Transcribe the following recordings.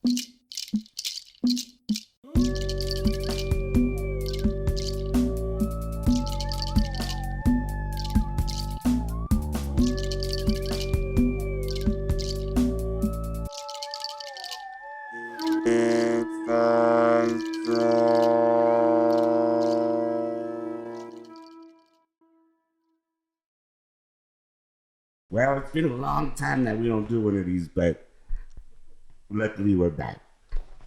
Well, it's been a long time that we don't do one of these, but luckily we're back.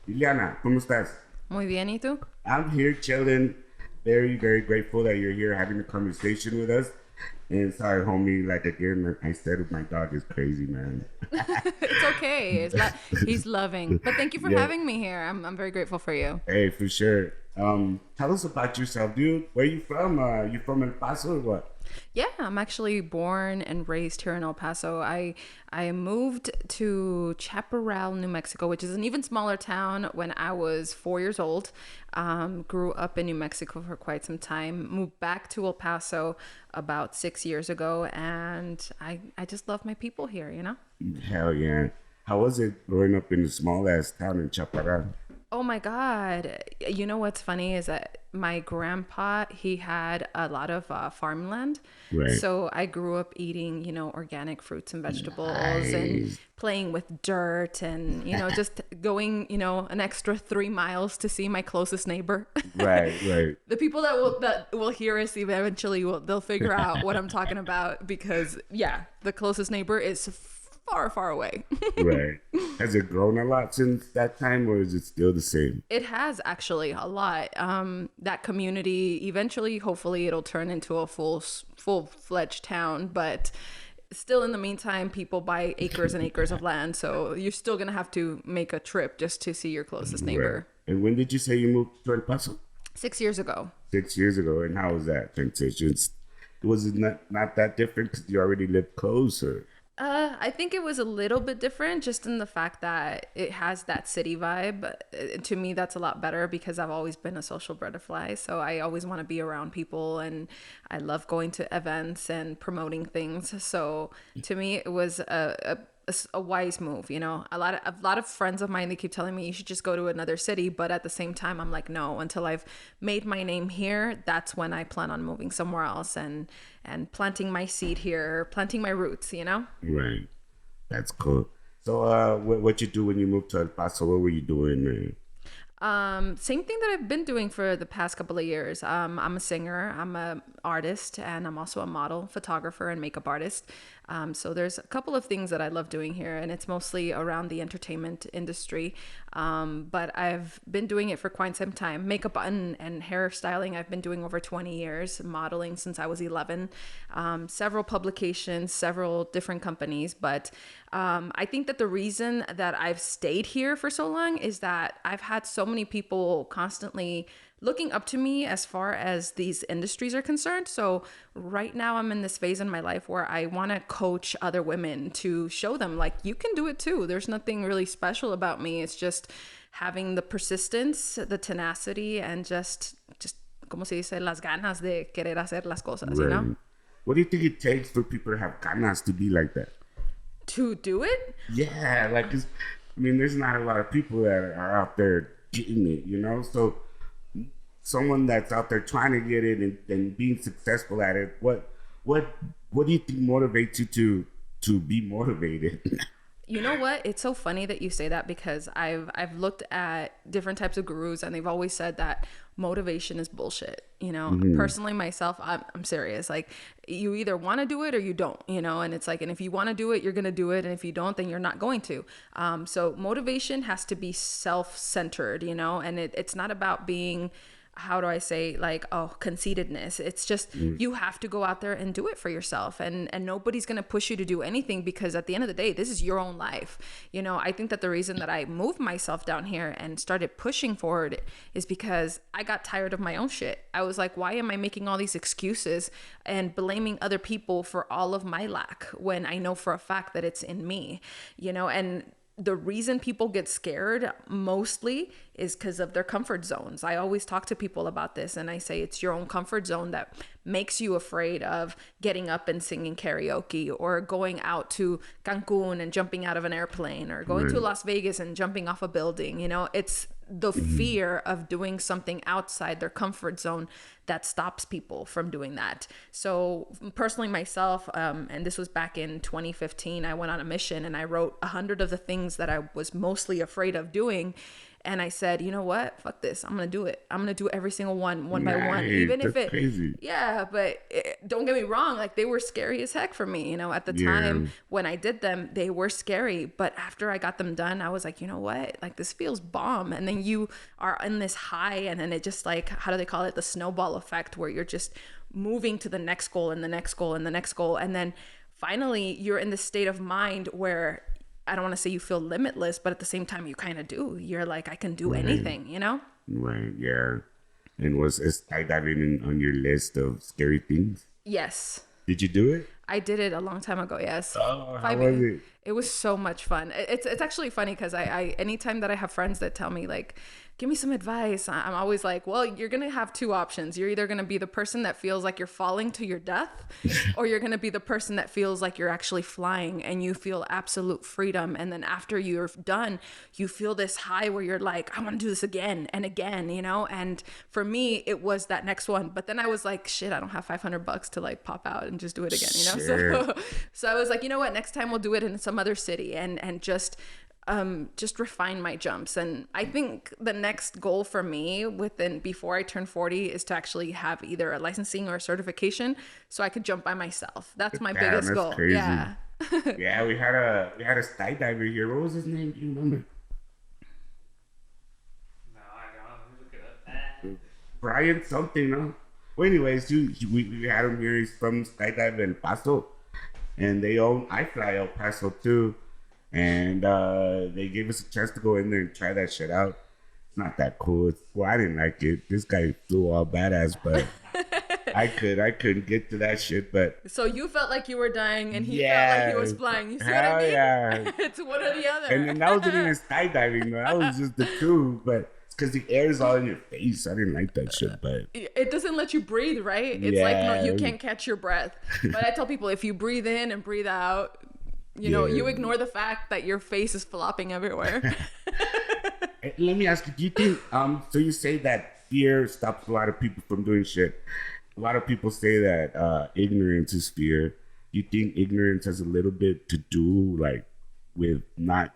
Iliana, ¿cómo estás? Muy bien, ¿y tú? I'm here chilling. Very, very grateful that you're here having a conversation with us. And sorry, homie, like again, I said my dog is crazy, man. It's okay. He's loving. But thank you for Yeah. having me here. I'm very grateful for you. Hey, for sure. Tell us about yourself, dude. Where you from? You from El Paso or what? Yeah, I'm actually born and raised here in El Paso. I moved to Chaparral, New Mexico, which is an even smaller town when I was 4 years old. Grew up in New Mexico for quite some time. Moved back to El Paso about 6 years ago, and I just love my people here, you know? Hell yeah. How was it growing up in a small ass town in Chaparral? Oh my God. You know what's funny is that my grandpa, he had a lot of farmland. Right. So I grew up eating, organic fruits and vegetables and Nice. playing with dirt and, just going, an extra 3 miles to see my closest neighbor. Right, right. The people that will hear us eventually they'll figure out what I'm talking about because yeah, the closest neighbor is far, far away. Right. Has it grown a lot since that time, or is it still the same? It has actually a lot. That community eventually, hopefully, it'll turn into a full-fledged town. But still, in the meantime, people buy acres and acres of land, so you're still gonna have to make a trip just to see your closest Right. neighbor. And when did you say you moved to El Paso? 6 years ago. 6 years ago. And how was that transition? Was it not that different because you already lived close, or? I think it was a little bit different just in the fact that it has that city vibe. To me, that's a lot better because I've always been a social butterfly. So I always want to be around people and I love going to events and promoting things. So to me, it was a wise move. A lot of friends of mine, they keep telling me you should just go to another city, but at the same time I'm like, no, until I've made my name here, that's when I plan on moving somewhere else and planting my seed here, planting my roots. Right. That's cool. So, what you do when you moved to El Paso? What were you doing, man? Same thing that I've been doing for the past couple of years. I'm a singer, I'm a artist, and I'm also a model, photographer, and makeup artist. So there's a couple of things that I love doing here, and it's mostly around the entertainment industry. But I've been doing it for quite some time. Makeup and hairstyling, I've been doing over 20 years, modeling since I was 11. Several publications, several different companies. But I think that the reason that I've stayed here for so long is that I've had so many people constantly looking up to me as far as these industries are concerned. So right now I'm in this phase in my life where I want to coach other women to show them like you can do it too. There's nothing really special about me. It's just having the persistence, the tenacity, and just como se dice, las ganas de querer hacer las cosas, you know? Right. What do you think it takes for people to have ganas to be like that? To do it? Yeah, like, 'cause, I mean, there's not a lot of people that are out there getting it, So, someone that's out there trying to get it and being successful at it, what do you think motivates you to be motivated? You know what? It's so funny that you say that because I've looked at different types of gurus and they've always said that motivation is bullshit. Personally myself, I'm serious. Like you either want to do it or you don't, and it's like, and if you want to do it, you're going to do it. And if you don't, then you're not going to. So motivation has to be self-centered, and it's not about being, how do I say, like, conceitedness. It's just you have to go out there and do it for yourself, and nobody's going to push you to do anything because at the end of the day, this is your own life. I think that the reason that I moved myself down here and started pushing forward is because I got tired of my own shit. I was like, why am I making all these excuses and blaming other people for all of my lack when I know for a fact that it's in me, and the reason people get scared mostly is because of their comfort zones. I always talk to people about this, and I say it's your own comfort zone that makes you afraid of getting up and singing karaoke, or going out to Cancun and jumping out of an airplane, or going to Las Vegas and jumping off a building. You know, it's the fear of doing something outside their comfort zone that stops people from doing that. So personally myself, and this was back in 2015, I went on a mission and I wrote 100 of the things that I was mostly afraid of doing. And I said, you know what? Fuck this. I'm going to do it. I'm going to do every single one by one. Even if it, crazy. yeah, but don't get me wrong. Like, they were scary as heck for me. You know, at the time when I did them, they were scary. But after I got them done, I was like, you know what? Like, this feels bomb. And then you are in this high, and then it just, like, how do they call it? The snowball effect, where you're just moving to the next goal and the next goal and the next goal. And then finally you're in this state of mind where, I don't want to say you feel limitless, but at the same time, you kind of do. You're like, I can do anything, you know? Right, yeah. And was skydiving on your list of scary things? Yes. Did you do it? I did it a long time ago, yes. Oh, how was it? It was so much fun. It's actually funny because I anytime that I have friends that tell me, like, give me some advice, I'm always like, well, you're going to have two options. You're either going to be the person that feels like you're falling to your death, or you're going to be the person that feels like you're actually flying and you feel absolute freedom. And then after you're done, you feel this high where you're like, I want to do this again and again, you know? And for me, it was that next one. But then I was like, shit, I don't have $500 to, like, pop out and just do it again, you know? Sure. So I was like, you know what? Next time we'll do it in some other city and just refine my jumps. And I think the next goal for me before I turn 40 is to actually have either a licensing or a certification so I could jump by myself. That's my biggest goal. Crazy. Yeah. Yeah, we had a skydiver here. What was his name? Do you remember? No, I don't. Let me look it up. Brian something, no? Well, anyways, we had him here. He's from Skydive in Paso, and they own iFly El Paso too. And they gave us a chance to go in there and try that shit out. It's not that cool. Well, I didn't like it. This guy flew all badass, but I couldn't get to that shit. But so you felt like you were dying, and he felt like he was flying. You see what I mean? Yeah. It's one or the other. And then that wasn't even skydiving, though. That was just the two. But it's because the air's all in your face. I didn't like that shit. But it doesn't let you breathe, right? It's like, no, you can't catch your breath. But I tell people, if you breathe in and breathe out, you know, you ignore the fact that your face is flopping everywhere. Let me ask you, do you think, so you say that fear stops a lot of people from doing shit. A lot of people say that ignorance is fear. Do you think ignorance has a little bit to do, like, with not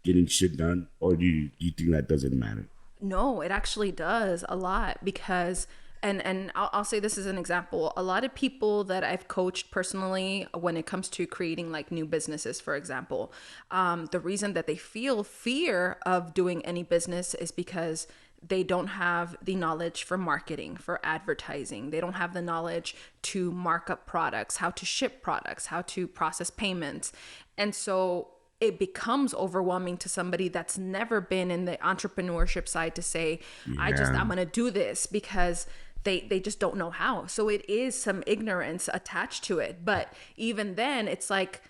getting shit done? Or do you think that doesn't matter? No, it actually does a lot, because and I'll say this as an example. A lot of people that I've coached personally when it comes to creating, like, new businesses, for example, the reason that they feel fear of doing any business is because they don't have the knowledge for marketing, for advertising. They don't have the knowledge to mark up products, how to ship products, how to process payments. And so it becomes overwhelming to somebody that's never been in the entrepreneurship side to say, I'm going to do this, because they just don't know how. So it is some ignorance attached to it. But even then, it's like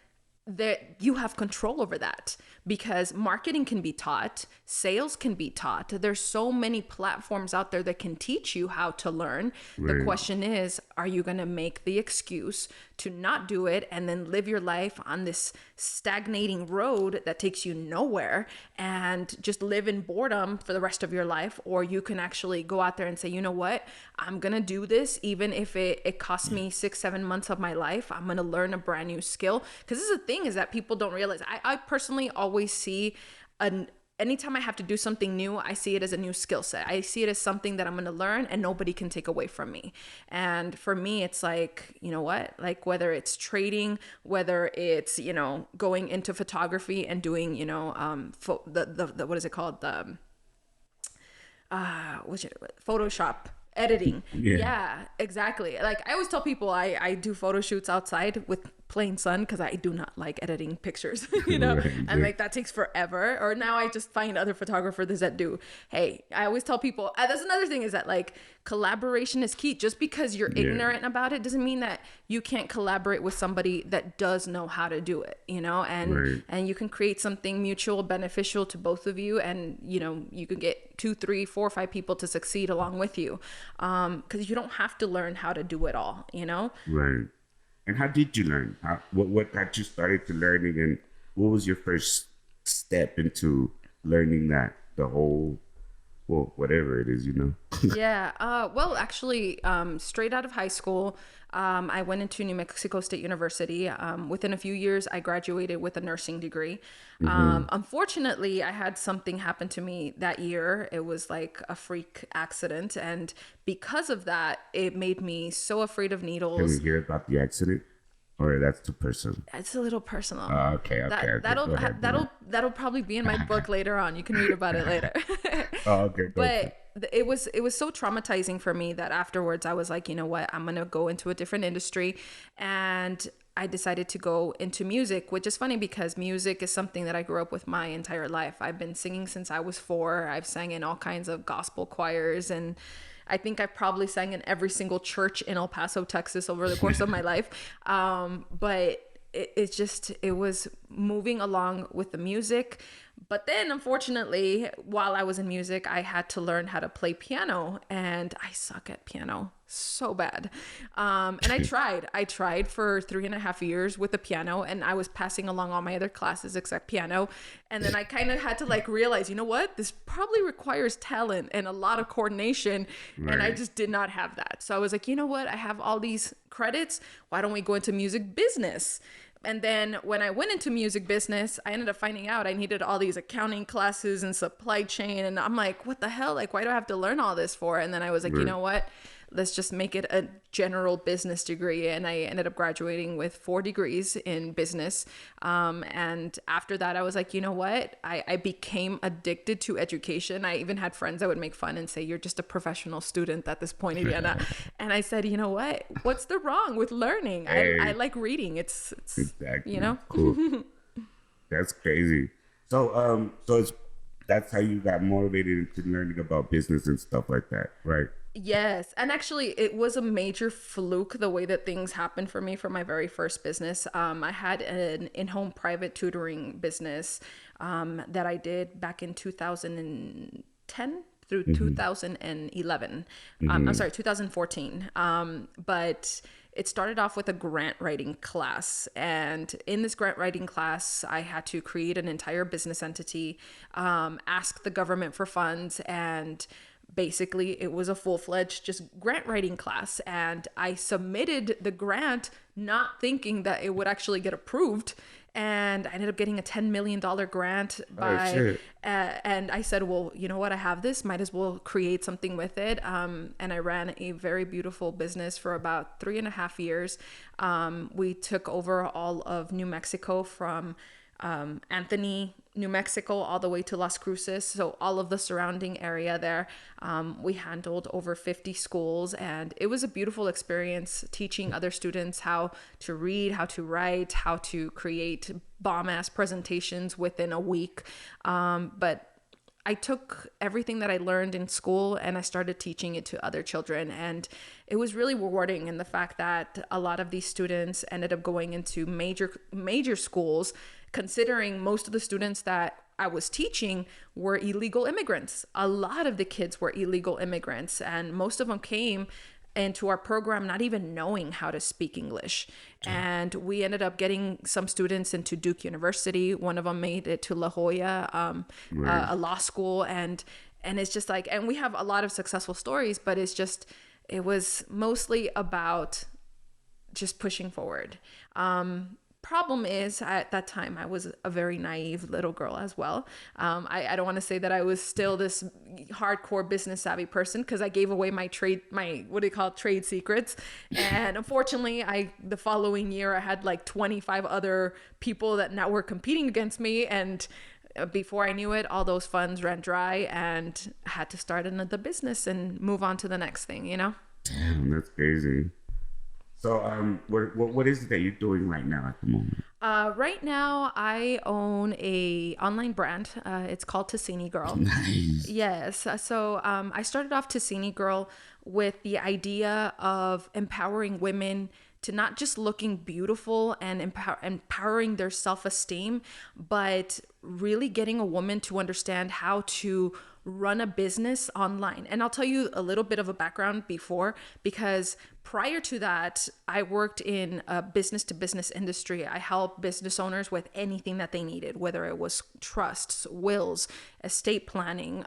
that you have control over that, because marketing can be taught, sales can be taught. There's so many platforms out there that can teach you how to learn. The question is, are you going to make the excuse to not do it and then live your life on this stagnating road that takes you nowhere and just live in boredom for the rest of your life? Or you can actually go out there and say, you know what, I'm going to do this, even if it costs me 6-7 months of my life. I'm going to learn a brand new skill. Because this is the thing, is that people don't realize. I personally always see anytime I have to do something new, I see it as a new skill set. I see it as something that I'm going to learn and nobody can take away from me. And for me, it's like, you know what, like, whether it's trading, whether it's, you know, going into photography and doing, you know, the what is it called? Photoshop editing. Yeah, exactly. Like, I always tell people I do photo shoots outside with plain sun because I do not like editing pictures, you know, and like that takes forever. Or now I just find other photographers that do. Hey, I always tell people, that's another thing is that like collaboration is key. Just because you're ignorant about it doesn't mean that you can't collaborate with somebody that does know how to do it, you know, and you can create something mutual beneficial to both of you. And, you know, you can get 2, 3, 4, 5 people to succeed along with you. Because you don't have to learn how to do it all, you know? Right. And how did you learn? What got you started to learning, and what was your first step into learning that the whole, well, whatever it is, you know? Yeah. Well, actually, straight out of high school, I went into New Mexico State University. Within a few years, I graduated with a nursing degree. Unfortunately, I had something happen to me that year. It was like a freak accident. And because of that, it made me so afraid of needles. Can we hear about the accident? Or that's too personal? It's a little personal. Okay. That'll probably be in my book later on. You can read about it later. Okay. But it was so traumatizing for me that afterwards I was like, you know what, I'm gonna go into a different industry. And I decided to go into music, which is funny because music is something that I grew up with my entire life. I've been singing since I was 4. I've sang in all kinds of gospel choirs, and I think I probably sang in every single church in El Paso, Texas over the course of my life. But it was moving along with the music. But then, unfortunately, while I was in music, I had to learn how to play piano, and I suck at piano so bad. And I tried for 3.5 years with the piano, and I was passing along all my other classes except piano. And then I kind of had to like realize, you know what, this probably requires talent and a lot of coordination. Right. And I just did not have that. So I was like, you know what, I have all these credits. Why don't we go into music business? And then when I went into music business, I ended up finding out I needed all these accounting classes and supply chain. And I'm like, what the hell? Like, why do I have to learn all this for? And then I was like, you know what? Let's just make it a general business degree. And I ended up graduating with 4 degrees in business. And after that, I was like, you know what? I became addicted to education. I even had friends that would make fun and say, you're just a professional student at this point, Iliana. And I said, you know what? What's the wrong with learning? Hey. I like reading. It's exactly. You know? Cool. That's crazy. So that's how you got motivated into learning about business and stuff like that, right? Yes. And actually, it was a major fluke the way that things happened for me for my very first business. I had an in-home private tutoring business that I did back in 2010 through 2011. I'm sorry, 2014. But it started off with a grant writing class. And in this grant writing class, I had to create an entire business entity, ask the government for funds, and basically it was a full-fledged just grant writing class. And I submitted the grant not thinking that it would actually get approved. And I ended up getting a $10 million grant and I said, well, you know what? I have this, might as well create something with it. And I ran a very beautiful business for about 3.5 years. We took over all of New Mexico from Anthony, New Mexico, all the way to Las Cruces. So all of the surrounding area there. We handled over 50 schools, and it was a beautiful experience teaching other students how to read, how to write, how to create bomb-ass presentations within a week. But I took everything that I learned in school and I started teaching it to other children. And it was really rewarding in the fact that a lot of these students ended up going into major schools, considering most of the students that I was teaching were illegal immigrants. A lot of the kids were illegal immigrants, and most of them came into our program not even knowing how to speak English. And we ended up getting some students into Duke University. One of them made it to La Jolla, a law school. And it's just like, and we have a lot of successful stories, but it was mostly about just pushing forward. Problem is, at that time I was a very naive little girl as well. I don't want to say that I was still this hardcore business savvy person, because I gave away my trade secrets. And unfortunately, the following year I had like 25 other people that now were competing against me, and before I knew it, all those funds ran dry, and I had to start another business and move on to the next thing, you know? Damn, that's crazy. So, what is it that you're doing right now at the moment? Right now, I own a online brand. It's called Tassini Girl. Nice. Yes. I started off Tassini Girl with the idea of empowering women to not just looking beautiful and empowering their self-esteem, but really getting a woman to understand how to run a business online. And I'll tell you a little bit of a background before, because prior to that, I worked in a business to business industry. I helped business owners with anything that they needed, whether it was trusts, wills, estate planning,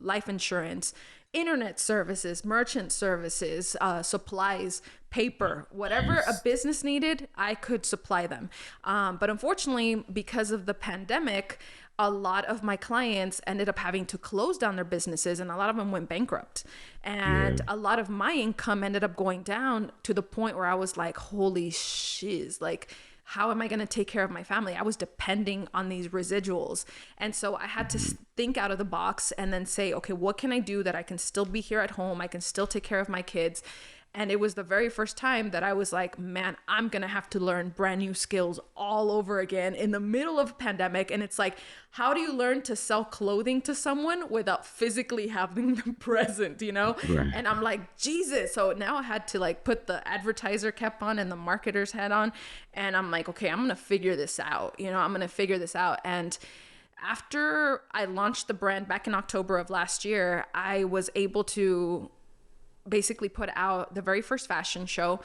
life insurance, internet services, merchant services, supplies, paper, whatever a business needed, I could supply them. But unfortunately, because of the pandemic, a lot of my clients ended up having to close down their businesses, and a lot of them went bankrupt. And a lot of my income ended up going down to the point where I was like, holy shiz, like, how am I going to take care of my family? I was depending on these residuals. And so I had to think out of the box and then say, okay, what can I do that I can still be here at home? I can still take care of my kids. And it was the very first time that I was like, man, I'm going to have to learn brand new skills all over again in the middle of a pandemic. And it's like, how do you learn to sell clothing to someone without physically having them present, you know? Right. And I'm like, Jesus. So now I had to like put the advertiser cap on and the marketer's hat on. And I'm like, okay, I'm going to figure this out. You know, I'm going to figure this out. And after I launched the brand back in October of last year, I was able to basically put out the very first fashion show,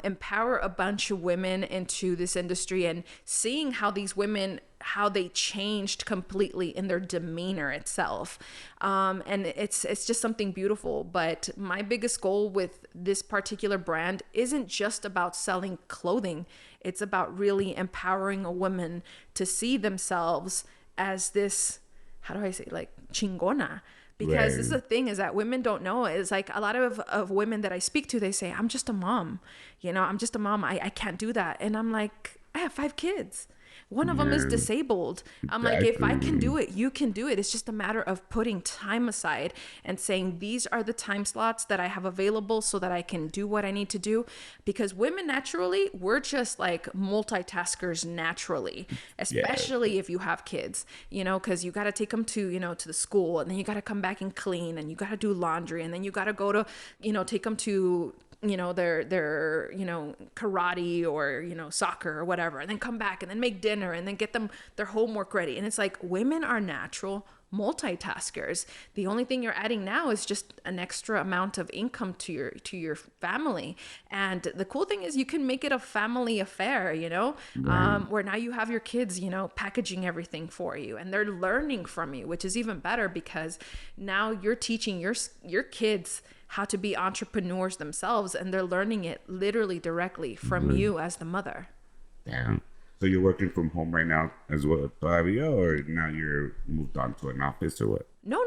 empower a bunch of women into this industry, and seeing how these women, how they changed completely in their demeanor itself. And it's just something beautiful. But my biggest goal with this particular brand isn't just about selling clothing. It's about really empowering a woman to see themselves as this, how do I say, like chingona. Because this is the thing, is that women don't know. It's like a lot of women that I speak to, they say, I'm just a mom. You know, I'm just a mom. I can't do that. And I'm like, I have 5 kids. One of them is disabled. I'm like, if I can do it, you can do it. It's just a matter of putting time aside and saying, these are the time slots that I have available so that I can do what I need to do. Because women naturally, we're just like multitaskers naturally, especially if you have kids, you know, because you got to take them to, you know, to the school, and then you got to come back and clean, and you got to do laundry, and then you got to go to, you know, take them to, you know, their you know, karate or, you know, soccer or whatever, and then come back and then make dinner and then get them their homework ready. And it's like, women are natural multitaskers. The only thing you're adding now is just an extra amount of income to your family. And the cool thing is you can make it a family affair, you know, where now you have your kids, you know, packaging everything for you, and they're learning from you, which is even better, because now you're teaching your kids how to be entrepreneurs themselves, and they're learning it literally directly from you as the mother. Damn. So you're working from home right now as well, todavía, or now you're moved on to an office, or what? No.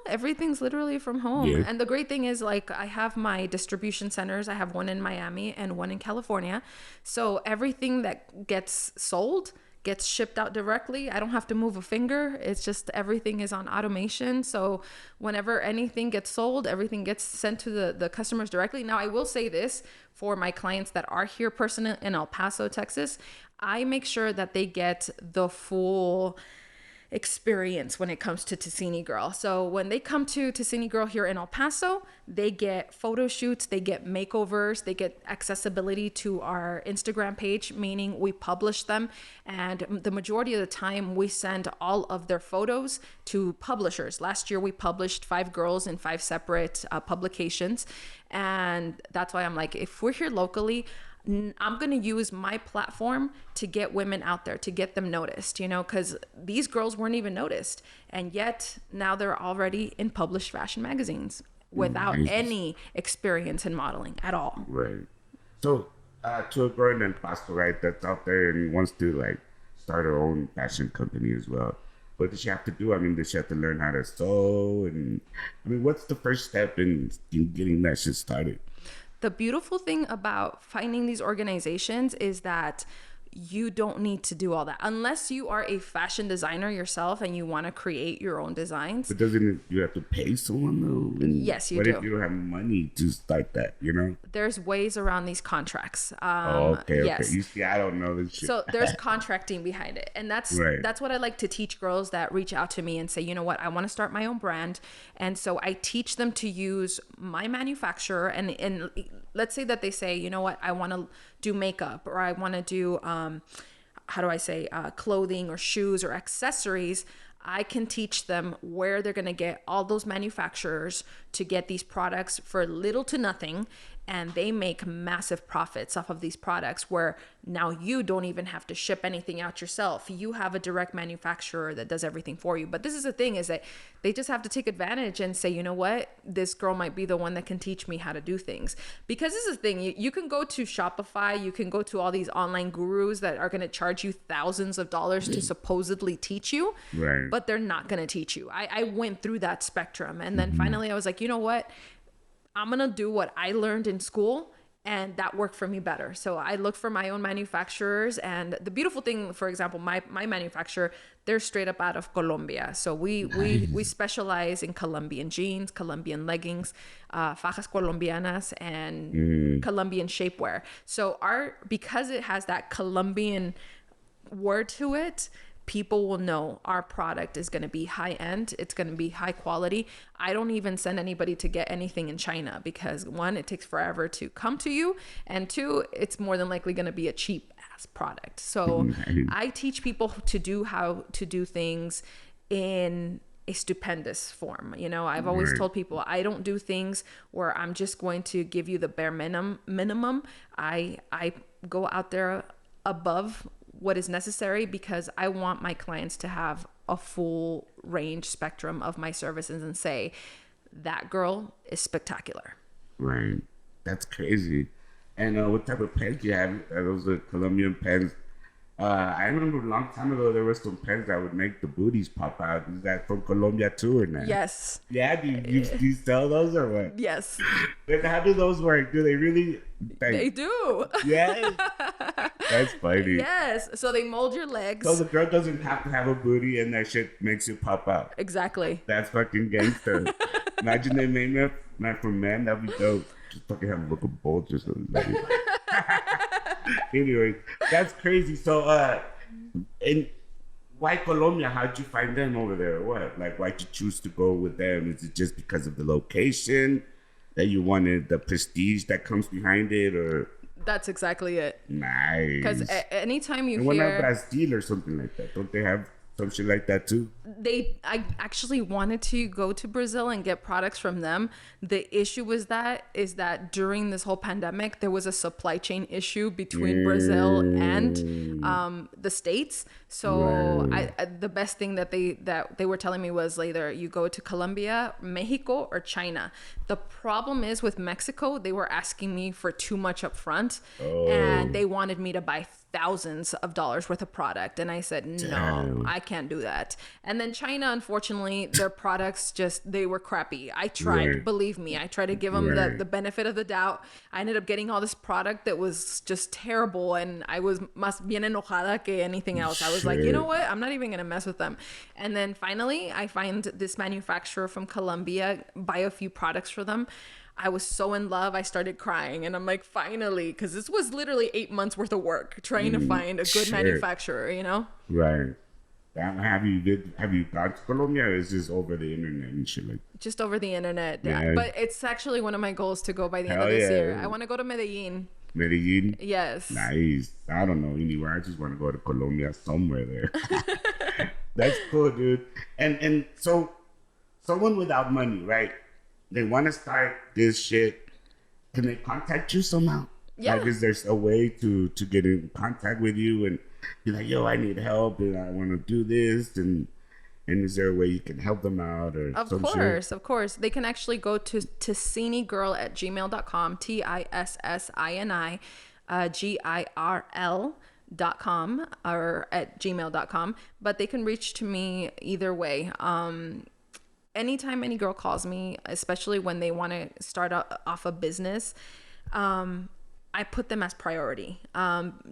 Everything's literally from home. Yeah. And the great thing is, like, I have my distribution centers. I have one in Miami and one in California. So everything that gets sold gets shipped out directly. I don't have to move a finger. It's just everything is on automation. So whenever anything gets sold, everything gets sent to the customers directly. Now, I will say this for my clients that are here personally in El Paso, Texas, I make sure that they get the full experience when it comes to Tassini Girl. So when they come to Tassini Girl here in El Paso, they get photo shoots, they get makeovers, they get accessibility to our Instagram page, meaning we publish them. And the majority of the time we send all of their photos to publishers. Last year we published 5 girls in 5 separate publications. And that's why I'm like, if we're here locally, I'm going to use my platform to get women out there, to get them noticed, you know, because these girls weren't even noticed. And yet now they're already in published fashion magazines without any experience in modeling at all. Right. So to a girl in Paso, right, that's out there and wants to like start her own fashion company as well, what does she have to do? I mean, does she have to learn how to sew? And I mean, what's the first step in getting that shit started? The beautiful thing about finding these organizations is that you don't need to do all that unless you are a fashion designer yourself and you want to create your own designs. But you have to pay someone though? And Yes, you what do. if you don't have money to start that, you know? There's ways around these contracts. Okay. Yes. You see, I don't know this shit. So there's contracting behind it. And that's Right. that's what I like to teach girls that reach out to me and say, you know what, I want to start my own brand. And so I teach them to use my manufacturer. And let's say that they say, you know what, I want to do makeup, or I want to do, clothing or shoes or accessories. I can teach them where they're going to get all those manufacturers to get these products for little to nothing. And they make massive profits off of these products, where now you don't even have to ship anything out yourself. You have a direct manufacturer that does everything for you. But this is the thing, is that they just have to take advantage and say, you know what, this girl might be the one that can teach me how to do things. Because this is the thing, you can go to Shopify, you can go to all these online gurus that are going to charge you thousands of dollars to supposedly teach you, Right. but they're not going to teach you. I went through that spectrum. And then finally I was like, you know what? I'm going to do what I learned in school, and that worked for me better. So I looked for my own manufacturers. And the beautiful thing, for example, my manufacturer, they're straight up out of Colombia. So we specialize in Colombian jeans, Colombian leggings, fajas colombianas, and Colombian shapewear. So because it has that Colombian word to it, people will know our product is going to be high end. It's going to be high quality. I don't even send anybody to get anything in China, because one, it takes forever to come to you, and two, it's more than likely going to be a cheap ass product. So I teach people to do how to do things in a stupendous form. You know, I've always told people, I don't do things where I'm just going to give you the bare minimum. I go out there above what is necessary, because I want my clients to have a full range spectrum of my services and say, that girl is spectacular. Right. That's crazy. And what type of pens do you have? Those are Colombian pens. I remember a long time ago there were some pens that would make the booties pop out. Is that from Colombia too or not? Yes. Yeah, do you sell those or what? Yes. And how do those work? Do they really? They do. Yeah. That's funny. Yes. So they mold your legs. So the girl doesn't have to have a booty and that shit makes it pop out. Exactly. That's fucking gangster. Imagine they made that for men. That'd be dope. Just fucking have a look of bulge or something. Anyway, that's crazy. So, and why Colombia? How'd you find them over there? What? Like, why'd you choose to go with them? Is it just because of the location that you wanted the prestige that comes behind it, or? That's exactly it. Nice. Because anytime you and why not hear Brazil or something like that? Don't they have some shit like that too? I actually wanted to go to Brazil and get products from them. The issue is that during this whole pandemic, there was a supply chain issue between Brazil and the States. So the best thing that they were telling me was either you go to Colombia, Mexico, or China. The problem is with Mexico, they were asking me for too much up front, and they wanted me to buy thousands of dollars worth of product, and I said no, I can't do that. And then China, unfortunately, their products they were crappy. I tried, believe me, I tried to give them the benefit of the doubt. I ended up getting all this product that was just terrible, and I was más bien enojada que anything else. I was like, you know what, I'm not even gonna mess with them. And then finally I find this manufacturer from Colombia, buy a few products for them. I was so in love, I started crying, and I'm like, finally, because this was literally 8 months worth of work trying to find a good manufacturer, you know? Right. Have you gone to Colombia, or is this over the internet and shit like that? Just over the internet, Yeah. But it's actually one of my goals to go by the end of this year. I want to go to Medellin. Medellin? Yes. Nice. I don't know anywhere. I just want to go to Colombia, somewhere there. That's cool, dude. And so, someone without money, right? They want to start this shit. Can they contact you somehow? Yeah. Like, is there a way to get in contact with you and be like, yo, I need help and I want to do this, and is there a way you can help them out or Of some course, shit? of course. They can actually go to tassinigirl@gmail.com, TISSINI GIRL.com, or at gmail.com. But they can reach to me either way. Anytime any girl calls me, especially when they want to start off a business, I put them as priority,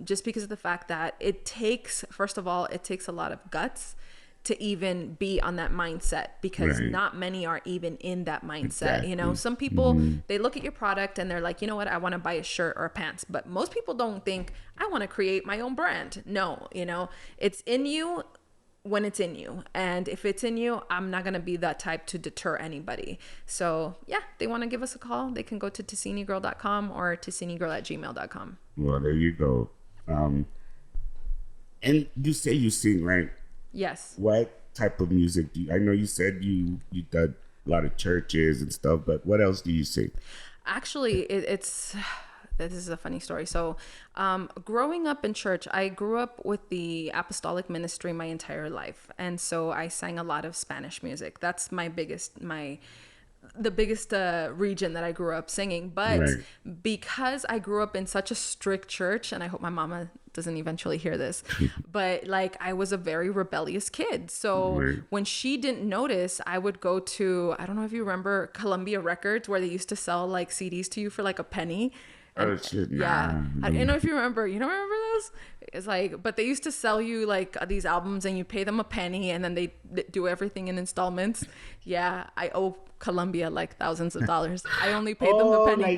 just because of the fact that it takes, first of all, it takes a lot of guts to even be on that mindset, because Right. not many are even in that mindset. You know, Exactly. some people, they look at your product and they're like, you know what, I want to buy a shirt or a pants. But most people don't think, I want to create my own brand. No, you know, it's in you when it's in you. And if it's in you, I'm not going to be that type to deter anybody. So yeah, they want to give us a call. They can go to tassinigirl.com or tassinigirl@gmail.com. Well, there you go. And you say you sing, right? Yes. What type of music do you? I know you said you did a lot of churches and stuff, but what else do you sing? Actually, it's this is a funny story. So, growing up in church, I grew up with the apostolic ministry my entire life, and so I sang a lot of Spanish music. That's the biggest region that I grew up singing. But Right. because I grew up in such a strict church, and I hope my mama doesn't eventually hear this, but like I was a very rebellious kid. So Right. when she didn't notice, I would go to, I don't know if you remember Columbia Records, where they used to sell like CDs to you for like a penny. Oh shit! Yeah. Nah. I don't know if you remember. You don't remember those? It's like, but they used to sell you like these albums and you pay them a penny and then they do everything in installments. Yeah. I owe Columbia like thousands of dollars. I only paid them the Oh, penny.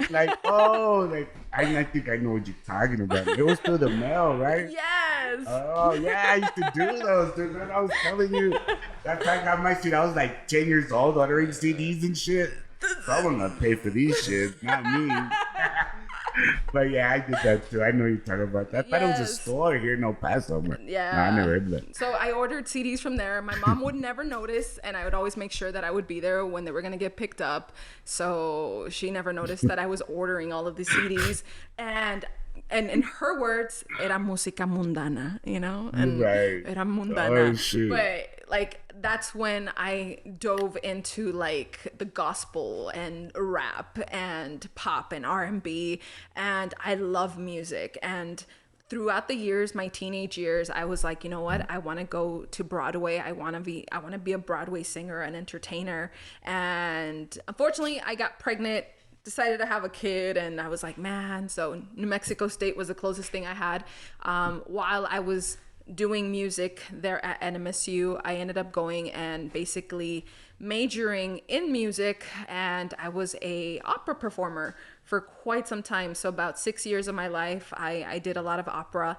I think I know what you're talking about. It was through the mail, right? Yes. Oh yeah, I used to do those, dude. Man, I was telling you, that time I got my shit. I was like 10 years old, ordering CDs and shit. Someone gonna pay for these shit, not me. But yeah, I did that too. I know you're talking about that. I thought it was a Yes. store here in El Paso. Yeah. No, I never heard of that. So I ordered CDs from there. My mom would never notice, and I would always make sure that I would be there when they were going to get picked up. So she never noticed that I was ordering all of the CDs. And in her words, era música mundana, you know? And Right. era mundana. Oh, shoot. But like that's when I dove into like the gospel and rap and pop and R&B, and I love music. And throughout the years, my teenage years, I was like, you know what? I want to go to Broadway. I want to be a Broadway singer and entertainer. And unfortunately, I got pregnant, decided to have a kid, and I was like, man. So New Mexico State was the closest thing I had. While I was doing music there at NMSU, I ended up going and basically majoring in music, and I was a opera performer for quite some time. So about 6 years of my life, I did a lot of opera.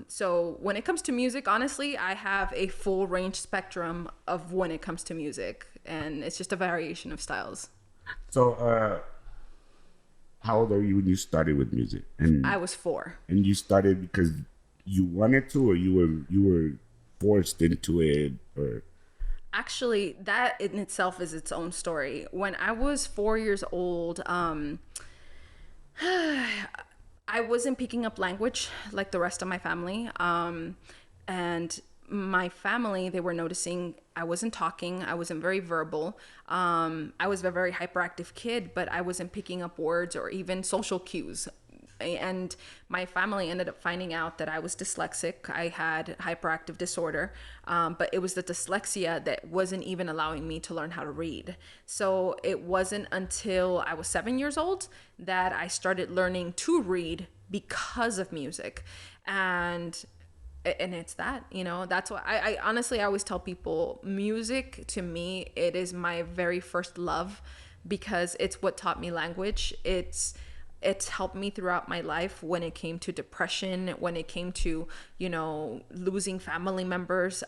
So when it comes to music, honestly, I have a full range spectrum of when it comes to music, and it's just a variation of styles. So, how old are you when you started with music? And I was 4. you started because you wanted to, or you were forced into it, or Actually, that in itself is its own story. When I was 4 years old, I wasn't picking up language like the rest of my family. And my family, they were noticing I wasn't talking. I wasn't very verbal. I was a very hyperactive kid, but I wasn't picking up words or even social cues. And my family ended up finding out that I was dyslexic. I had hyperactive disorder, but it was the dyslexia that wasn't even allowing me to learn how to read. So it wasn't until I was 7 years old that I started learning to read because of music. And it's that, you know, that's why I honestly, I always tell people, music to me, it is my very first love, because it's what taught me language. It's helped me throughout my life when it came to depression, when it came to, you know, losing family members.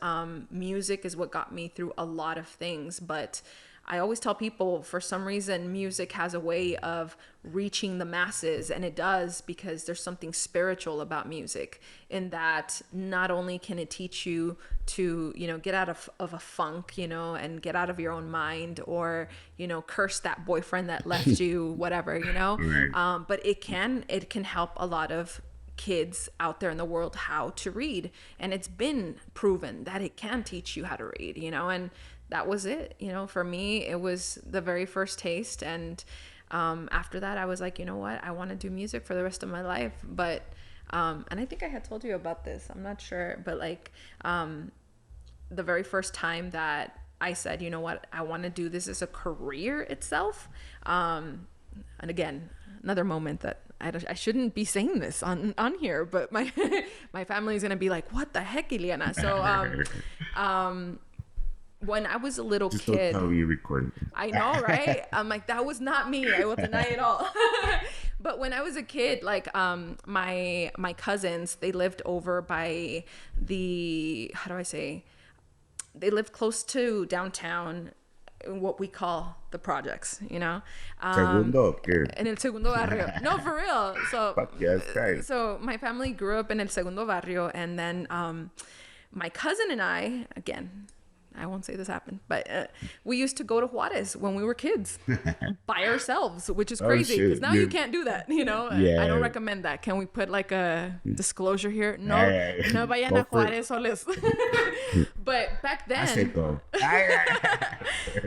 Music is what got me through a lot of things. But I always tell people, for some reason, music has a way of reaching the masses, and it does, because there's something spiritual about music, in that not only can it teach you to, you know, get out of a funk, you know, and get out of your own mind, or, you know, curse that boyfriend that left you, whatever, you know, Right. but it can help a lot of kids out there in the world how to read, and it's been proven that it can teach you how to read, you know. And that was it, you know. For me, it was the very first taste, and after that I was like, you know what, I want to do music for the rest of my life. But and I think I had told you about this, I'm not sure, but like the very first time that I said, you know what, I want to do this as a career itself, and again, another moment that I shouldn't be saying this on here, but my my family is gonna be like, what the heck, Illiana? So when I was a little Just kid, don't tell me you recorded. I know, right? I'm like, that was not me. I will deny it all. But when I was a kid, like my cousins, they lived over by the, how do I say? They lived close to downtown, what we call the projects, you know? Segundo, ¿qué? In el segundo barrio. No, for real. So Fuck yes, right. so my family grew up in el segundo barrio, and then my cousin and I, again, I won't say this happened, but we used to go to Juarez when we were kids by ourselves, which is crazy because now you can't do that, you know? Yeah. I don't recommend that. Can we put like a disclosure here? No, no vayan Go a Juarez soles. But back then, I said go.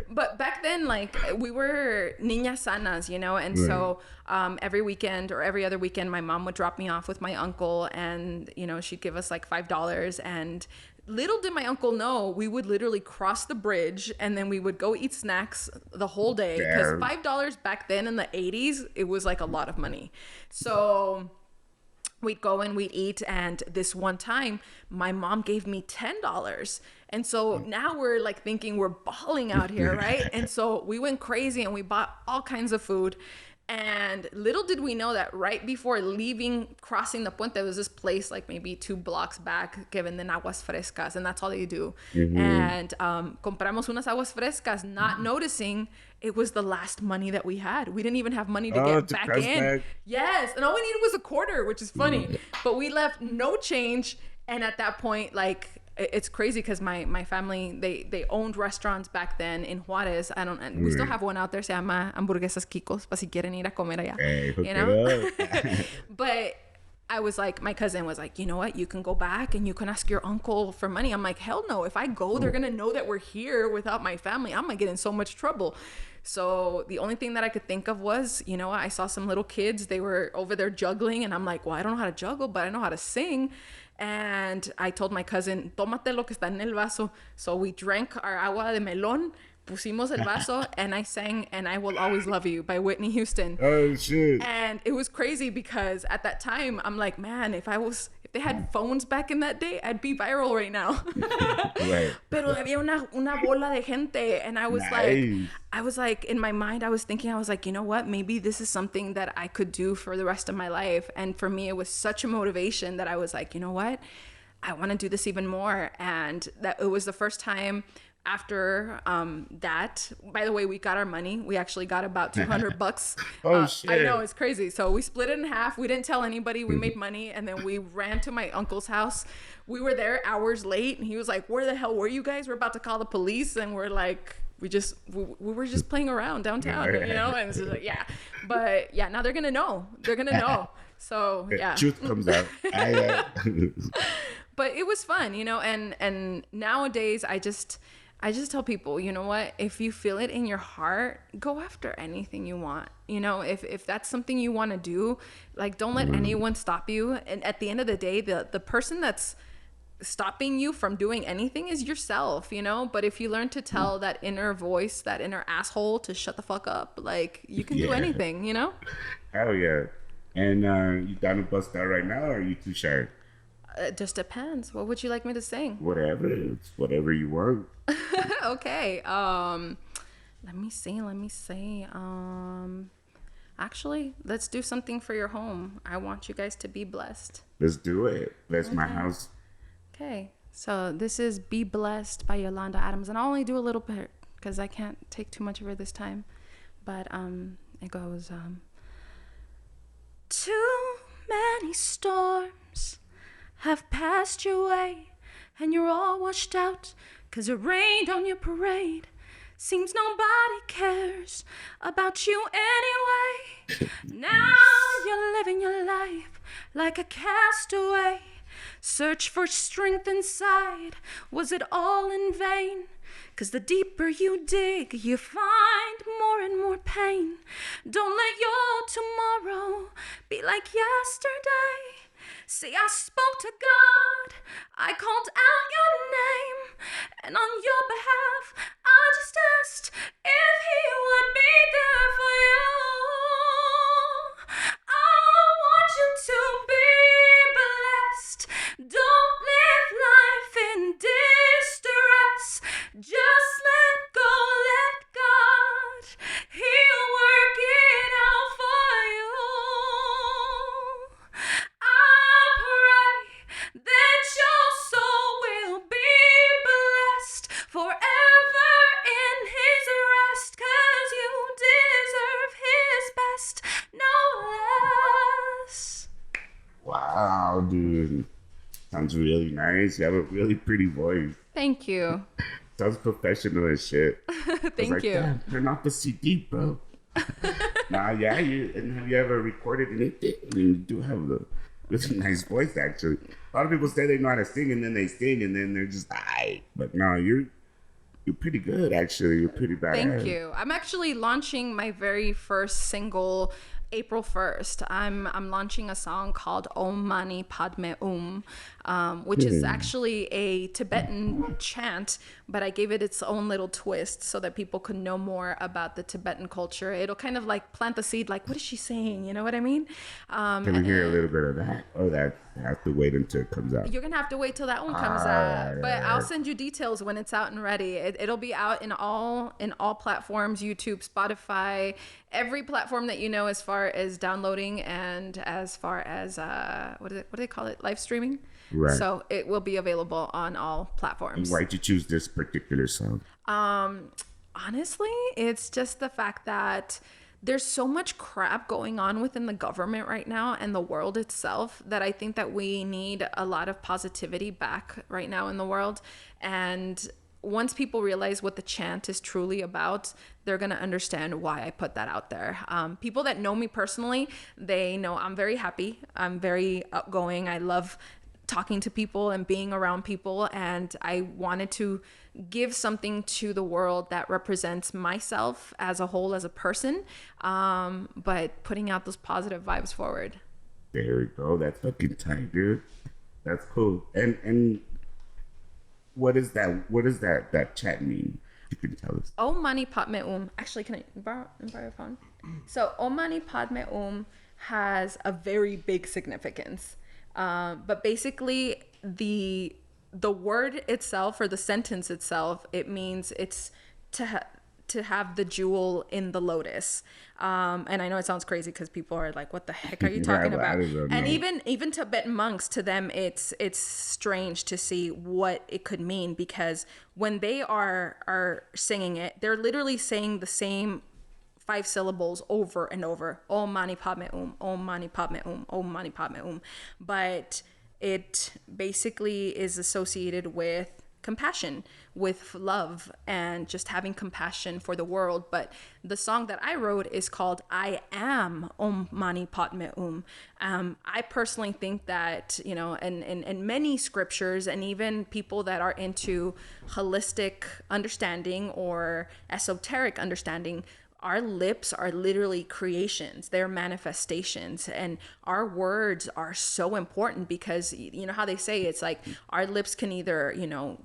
but back then, like, we were niñas sanas, you know? And so every weekend or every other weekend, my mom would drop me off with my uncle, and, you know, she'd give us like $5. And little did my uncle know, we would literally cross the bridge and then we would go eat snacks the whole day. Because $5 back then in the 80s, it was like a lot of money. So we'd go and we'd eat. And this one time, my mom gave me $10. And so now we're like thinking we're balling out here, right? And so we went crazy and we bought all kinds of food. And little did we know that right before leaving, crossing the puente, there was this place like maybe 2 blocks back, que venden aguas frescas, and that's all they do. And compramos unas aguas frescas, not noticing it was the last money that we had. We didn't even have money to get back in. Yes, and all we needed was a quarter, which is funny. But we left no change, and at that point, like, it's crazy because my family, they owned restaurants back then in Juarez. And we still have one out there, se llama Hamburguesas Kikos, pa si quieren ir a comer allá. Hey, you know? But I was like, my cousin was like, you know what? You can go back and you can ask your uncle for money. I'm like, hell no. If I go, they're going to know that we're here without my family. I'm going to get in so much trouble. So the only thing that I could think of was, you know, I saw some little kids. They were over there juggling. And I'm like, well, I don't know how to juggle, but I know how to sing. And I told my cousin, tómate lo que está en el vaso. So we drank our agua de melón, pusimos el vaso, and I sang And I Will Always Love You by Whitney Houston. Oh, shit. And it was crazy because at that time, I'm like, man, if they had phones back in that day, I'd be viral right now. Right. Pero había una bola de gente. And I was like, in my mind, I was thinking, you know what? Maybe this is something that I could do for the rest of my life. And for me, it was such a motivation that I was like, you know what? I want to do this even more. And that it was the first time after that. By the way, we got our money. We actually got about $200. Oh, shit. I know, it's crazy. So we split it in half. We didn't tell anybody. We made money, and then we ran to my uncle's house. We were there hours late, and he was like, where the hell were you guys? We're about to call the police. And we're like, we were just playing around downtown, you know? And it's just like, yeah. But yeah, now they're gonna know. So yeah, Truth comes out. But it was fun, you know. And nowadays, I just tell people, you know what? If you feel it in your heart, go after anything you want. You know, if that's something you want to do, like, don't let anyone stop you. And at the end of the day, the person that's stopping you from doing anything is yourself, you know? But if you learn to tell that inner voice, that inner asshole to shut the fuck up, like, you can do anything, you know? Hell yeah. And you down to bust out right now, or are you too shy? It just depends. What would you like me to sing? Whatever. It's whatever you want. Okay. Let me see. Actually, let's do something for your home. I want you guys to be blessed. Let's do it. That's my house. Okay. So this is Be Blessed by Yolanda Adams. And I'll only do a little bit because I can't take too much of her this time. But it goes, too many storms have passed your way, and you're all washed out 'cause it rained on your parade. Seems nobody cares about you anyway. Now you're living your life like a castaway. Search for strength inside. Was it all in vain? 'Cause the deeper you dig, you find more and more pain. Don't let your tomorrow be like yesterday. See, I spoke to God, I called out your name, and on your behalf, I just asked if he would be there for you. Oh, dude. Sounds really nice. You have a really pretty voice. Thank you. Sounds professional as shit. Thank you. Damn, turn off the CD, bro. Nah, yeah, and have you ever recorded anything? I mean, you do have a really nice voice, actually. A lot of people say they know how to sing, and then they sing, and then they're just, aight. But no, you're pretty good, actually. You're pretty badass. Thank you. I'm actually launching my very first single April 1st. I'm launching a song called Omani Padme which is actually a Tibetan chant, but I gave it its own little twist so that people could know more about the Tibetan culture. It'll kind of like plant the seed, like, what is she saying? You know what I mean? Can we hear a little bit of that? Or that I have to wait until it comes out? You're going to have to wait till that one comes out. But I'll send you details when it's out and ready. It'll be out in all platforms, YouTube, Spotify, every platform that you know as far as downloading and as far as, what do they call it? Live streaming? Right. So it will be available on all platforms. Why'd you choose this particular song? Honestly, it's just the fact that there's so much crap going on within the government right now and the world itself that I think that we need a lot of positivity back right now in the world. And once people realize what the chant is truly about, they're going to understand why I put that out there. People that know me personally, they know I'm very happy. I'm very outgoing. I love talking to people and being around people, and I wanted to give something to the world that represents myself as a whole, as a person, but putting out those positive vibes forward. There we go. That's fucking tight, dude. That's cool. And what is that chat mean? You can tell us. Omani Padme Actually, can I borrow your phone? So Omani Padme has a very big significance. But basically the word itself, or the sentence itself, it means it's to have the jewel in the lotus. And I know it sounds crazy because people are like, what the heck are you talking about? And even Tibetan monks, to them, it's strange to see what it could mean, because when they are singing it, they're literally saying the same 5 syllables over and over. Om mani padme Om mani padme Om mani padme But it basically is associated with compassion, with love, and just having compassion for the world. But the song that I wrote is called I Am Om Mani Padme I personally think that, you know, in many scriptures, and even people that are into holistic understanding or esoteric understanding, our lips are literally creations. They're manifestations. And our words are so important, because you know how they say it's like our lips can either, you know,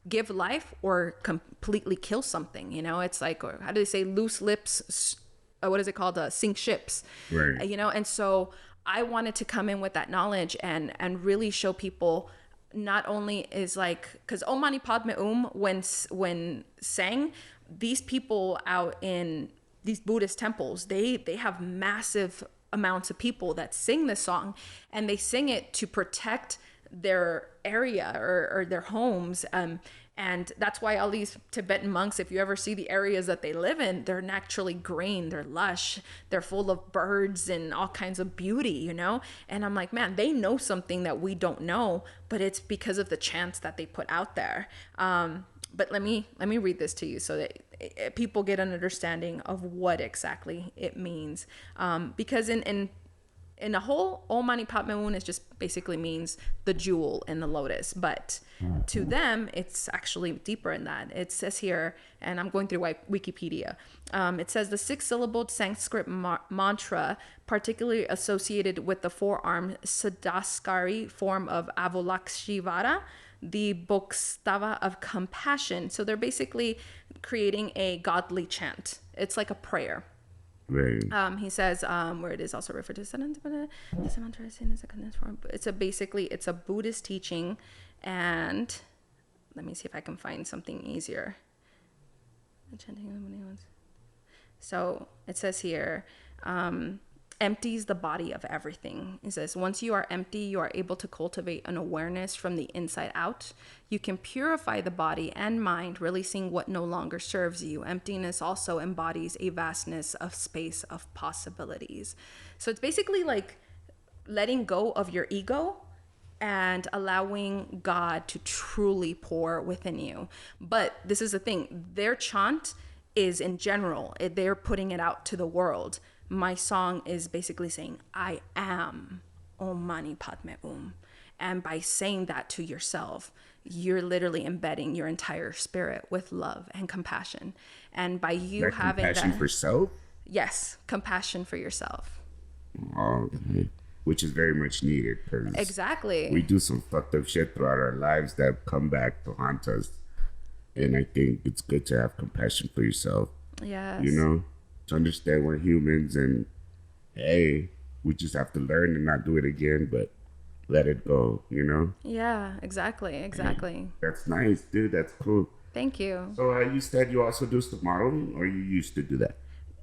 give life or completely kill something. You know, it's like, or how do they say, loose lips, what is it called? Sink ships. Right. You know, and so I wanted to come in with that knowledge and really show people, not only is like, because Om Mani Padme when sang, these people out in these Buddhist temples, they have massive amounts of people that sing this song, and they sing it to protect their area or their homes. And that's why all these Tibetan monks, if you ever see the areas that they live in, they're naturally green, they're lush, they're full of birds and all kinds of beauty, you know? And I'm like, man, they know something that we don't know, but it's because of the chants that they put out there. But let me read this to you so that people get an understanding of what exactly it means. Because in a whole, Om Mani Padme it just basically means the jewel in the lotus. But to them, it's actually deeper in that. It says here, and I'm going through Wikipedia, it says the 6-syllabled Sanskrit mantra, particularly associated with the four-armed Siddhaskari form of Avalokshivara, the Bhokstava of compassion. So they're basically creating a godly chant. It's like a prayer. Right. He says, where it is also referred to, it's a Buddhist teaching, and let me see if I can find something easier. So it says here, empties the body of everything. It says, once you are empty, you are able to cultivate an awareness from the inside out. You can purify the body and mind, releasing what no longer serves you. Emptiness also embodies a vastness of space of possibilities. So it's basically like letting go of your ego and allowing God to truly pour within you. But this is the thing, their chant is in general, they're putting it out to the world. My song is basically saying, I am Omani Padme And by saying that to yourself, you're literally embedding your entire spirit with love and compassion. And by you That having compassion that, for self? yes, compassion for yourself. Okay. Which is very much needed because Exactly. we do some fucked up shit throughout our lives that come back to haunt us. And I think it's good to have compassion for yourself. Yes. You know, to understand we're humans and hey, we just have to learn and not do it again, but let it go, you know? Yeah, exactly. That's nice, dude. That's cool. Thank you. So you said you also do some modeling, or you used to do that?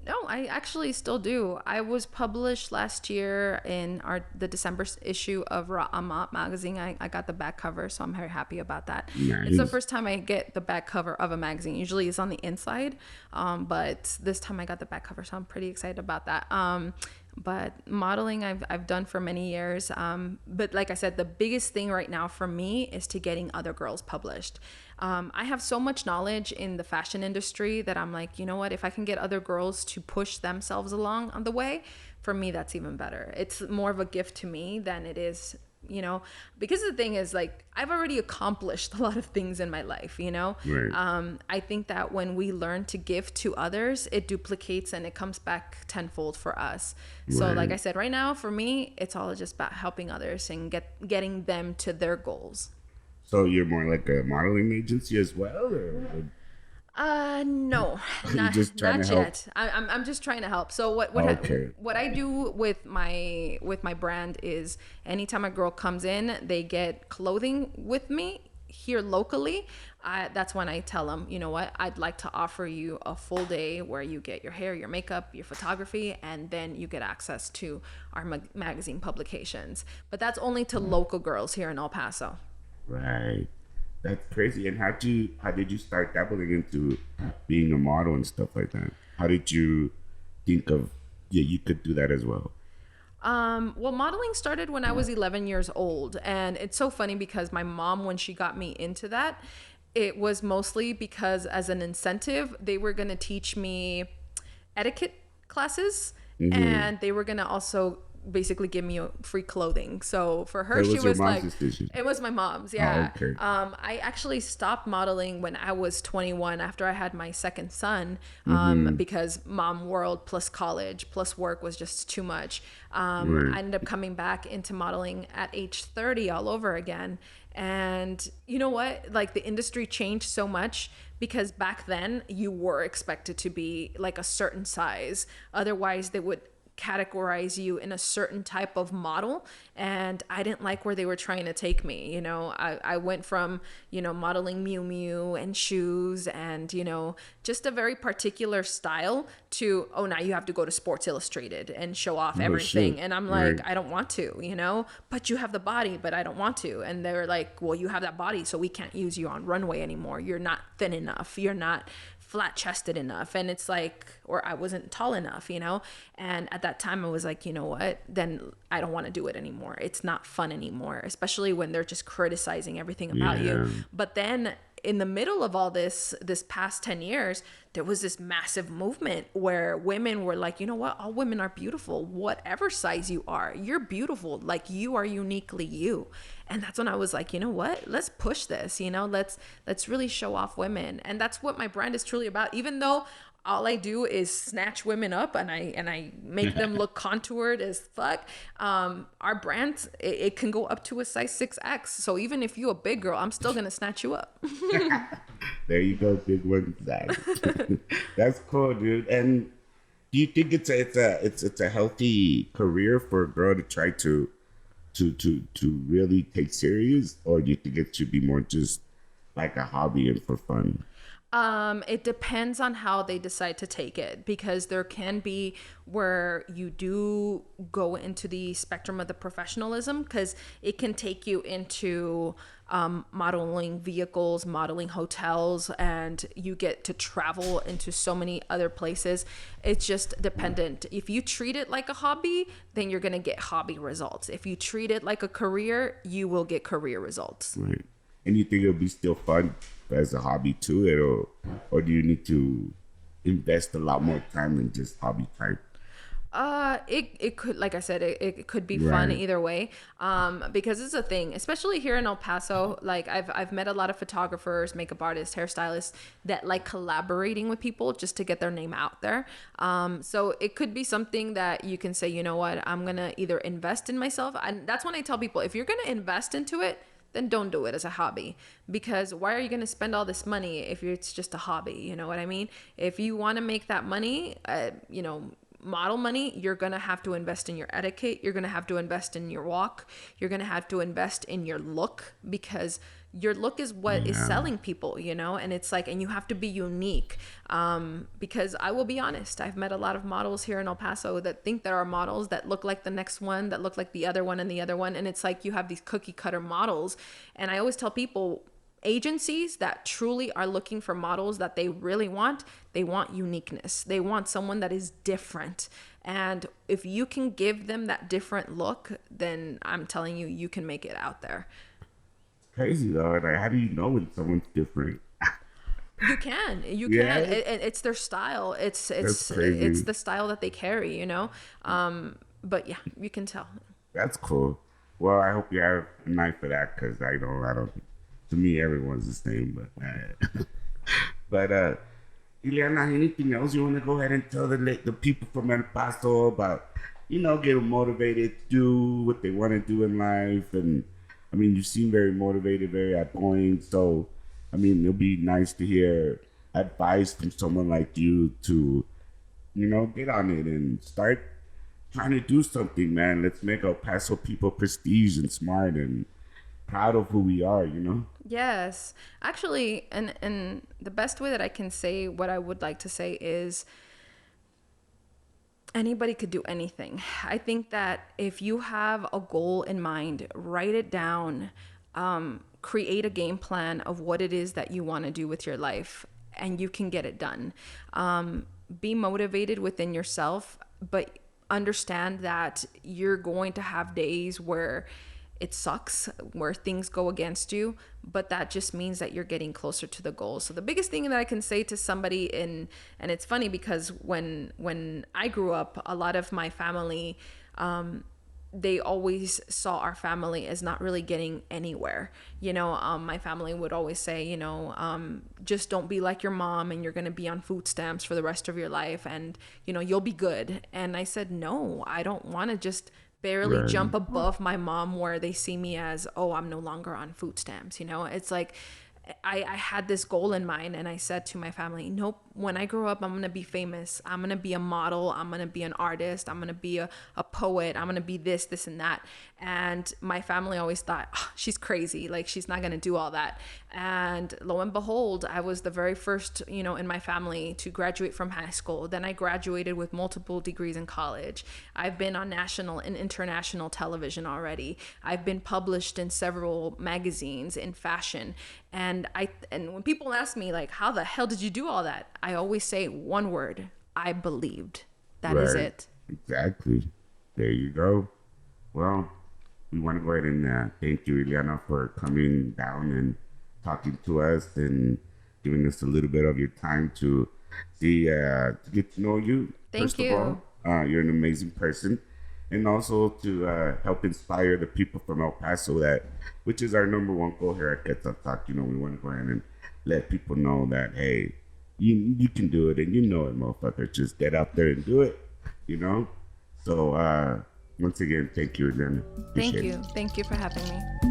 No, I actually still do. I was published last year in the December issue of Ra'amat magazine. I got the back cover, so I'm very happy about that. Nice. It's the first time I get the back cover of a magazine. Usually it's on the inside, but this time I got the back cover, so I'm pretty excited about that. But modeling I've done for many years. But like I said, the biggest thing right now for me is to getting other girls published. I have so much knowledge in the fashion industry that I'm like, you know what, if I can get other girls to push themselves along on the way, for me, that's even better. It's more of a gift to me than it is, you know, because the thing is, like, I've already accomplished a lot of things in my life, you know. Right. I think that when we learn to give to others, it duplicates and it comes back tenfold for us. So Right. like I said, right now for me, it's all just about helping others and getting them to their goals. So you're more like a modeling agency as well, or No, You're just trying not to help? yet. I'm just trying to help. So Okay. what I do with my brand is anytime a girl comes in, they get clothing with me here locally. That's when I tell them, you know what, I'd like to offer you a full day where you get your hair, your makeup, your photography, and then you get access to our magazine publications. But that's only to local girls here in El Paso. right? That's crazy. And how did you start dabbling into being a model and stuff like that? How did you think of you could do that as well? Well, modeling started when I was 11 years old. And it's so funny because my mom, when she got me into that, it was mostly because as an incentive, they were going to teach me etiquette classes and they were going to also basically give me free clothing. So for her, So it she was your was mom's like, decision? it was my mom's. Yeah. Oh, okay. I actually stopped modeling when I was 21 after I had my second son, because mom world plus college plus work was just too much. Right. I ended up coming back into modeling at age 30 all over again. And you know what? Like, the industry changed so much because back then you were expected to be like a certain size. Otherwise, they would categorize you in a certain type of model, and I didn't like where they were trying to take me. You know, I went from, you know, modeling Miu Miu and shoes and, you know, just a very particular style to, oh, now you have to go to Sports Illustrated and show off everything. shit. And I'm like, Right. I don't want to, you know, but you have the body, but I don't want to. And they're like, well, you have that body, so we can't use you on runway anymore. You're not thin enough. You're not flat chested enough. And it's like, or I wasn't tall enough, you know? And at that time I was like, you know what, then I don't want to do it anymore. It's not fun anymore, especially when they're just criticizing everything about Yeah. you. But then in the middle of all this past 10 years, there was this massive movement where women were like, you know what, all women are beautiful, whatever size you are, you're beautiful, like, you are uniquely you. And that's when I was like, you know what, let's push this, you know, let's really show off women. And that's what my brand is truly about. Even though all I do is snatch women up and I make them look contoured as fuck. Our brand, it can go up to a size 6X. So even if you're a big girl, I'm still gonna snatch you up. There you go, big one. That's cool, dude. And do you think it's a healthy career for a girl to try to really take serious, or do you think it should be more just like a hobby and for fun? It depends on how they decide to take it, because there can be where you do go into the spectrum of the professionalism, because it can take you into modeling vehicles, modeling hotels, and you get to travel into so many other places. It's just dependent. If you treat it like a hobby, then you're going to get hobby results. If you treat it like a career, you will get career results. Right. And you think it'll be still fun as a hobby to it, or do you need to invest a lot more time than just hobby type? It could, like I said, it could be fun Right. either way. Because it's a thing, especially here in El Paso. Like I've met a lot of photographers, makeup artists, hairstylists that like collaborating with people just to get their name out there. So it could be something that you can say, you know what, I'm gonna either invest in myself, and that's when I tell people, if you're gonna invest into it, then don't do it as a hobby, because why are you going to spend all this money if it's just a hobby? You know what I mean? If you want to make that money, model money, you're going to have to invest in your etiquette. You're going to have to invest in your walk. You're going to have to invest in your look, because your look is what is selling people, and it's like, and you have to be unique. Because I will be honest, I've met a lot of models here in El Paso that think there are models that look like the next one, that look like the other one and the other one. And it's like, you have these cookie cutter models. And I always tell people, agencies that truly are looking for models that they really want, they want uniqueness. They want someone that is different. And if you can give them that different look, then I'm telling you, you can make it out there. Crazy though. Like, how do you know when someone's different? You can. Yeah? It's their style. It's crazy. it's the style that they carry. But yeah, you can tell. That's cool. Well, I hope you have a night for that, because I don't. To me, everyone's the same. But Iliana, anything else you want to go ahead and tell the people from El Paso about, get them motivated to do what they want to do in life? And I mean, you seem very motivated, very outgoing. So, I mean, it'll be nice to hear advice from someone like you to, get on it and start trying to do something, man. Let's make El Paso people prestige and smart and proud of who we are, Yes, actually, and the best way that I can say what I would like to say is, anybody could do anything. I think that if you have a goal in mind, write it down, create a game plan of what it is that you want to do with your life, and you can get it done. Be motivated within yourself, but understand that you're going to have days where it sucks, where things go against you, but that just means that you're getting closer to the goal. So the biggest thing that I can say to somebody, and it's funny because when I grew up, a lot of my family, they always saw our family as not really getting anywhere. My family would always say, just don't be like your mom and you're going to be on food stamps for the rest of your life, and, you'll be good. And I said, no, I don't want to just barely jump above my mom where they see me as, oh, I'm no longer on food stamps. It's like, I had this goal in mind, and I said to my family, nope, when I grow up, I'm going to be famous. I'm going to be a model. I'm going to be an artist. I'm going to be a poet. I'm going to be this, and that. And my family always thought, oh, she's crazy. Like, she's not going to do all that. And lo and behold, I was the very first, in my family to graduate from high school. Then I graduated with multiple degrees in college. I've been on national and international television already. I've been published in several magazines in fashion. And when people ask me, like, how the hell did you do all that? I always say one word: I believed. That is it. Exactly. There you go. Well, we want to go ahead and thank you, Illiana, for coming down and talking to us and giving us a little bit of your time to get to know you. Thank you. First of all, you're an amazing person. And also to help inspire the people from El Paso, which is our number one goal here at Quetzal Talk. We want to go ahead and let people know that, hey, you can do it, and it, motherfucker. Just get out there and do it, So once again, thank you, Illiana. Thank you. Thank you for having me.